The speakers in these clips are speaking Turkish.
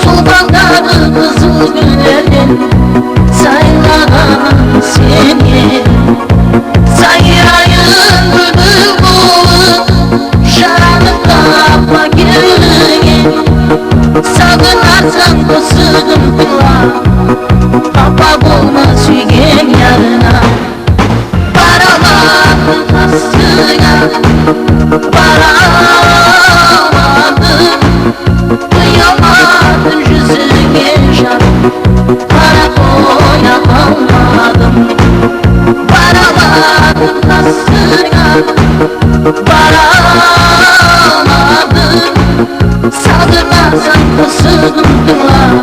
Sultanların kızıl güllerin sayılan seni, sayayın bülbül kulu şanım kapma gülüne. Sağınarsan bu sıkıntılar kapak olmaz sügen yarına. Varamadım kastına, varamadım, kıyamadım yüzüne can, karakoya almadım. Varamadım kastına, varamadım, saldırmazsan bu sıkıntılar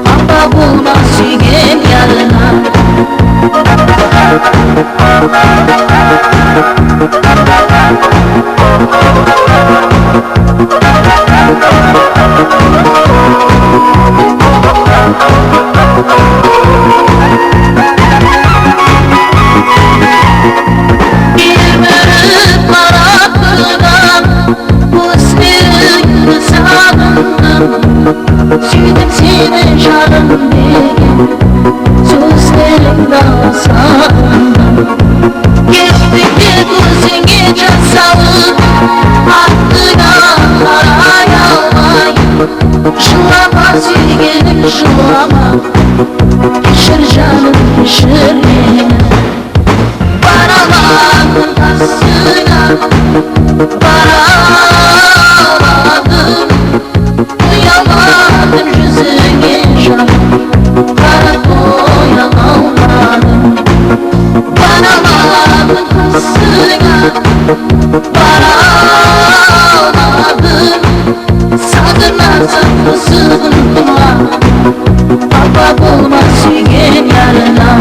kapak olmaz sügen yarına. Bir bürük maraklıdan hüsnünü sağındım. Süydüm seni canım diye sözlerinden sağındım. Geçtik bir kuzun gece sağlık hakkına arayalmayın. Şılama sürgenim şılama, pişir canım pişir beni. Varamadım kastına, varamadım, duyamadım yüzüne can, karakoya almadım. Varamadım kastına, varamadım, saldırmazsan bu sıkıntıma kapak olmaz sügen yarına.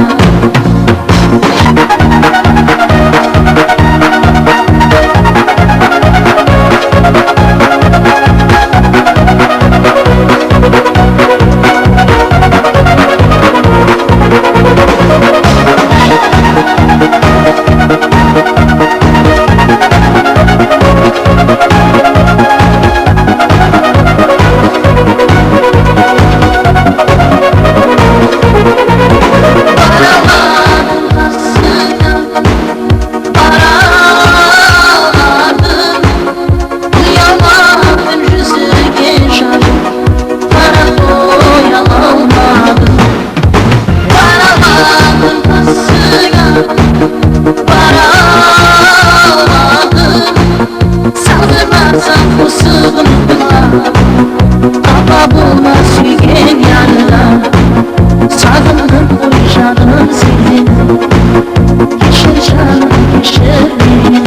Saldırmazsan bu sıkıntıma kapak olmaz sügen yarına. Sağındım bu canım senin, geçir canım geçir beni.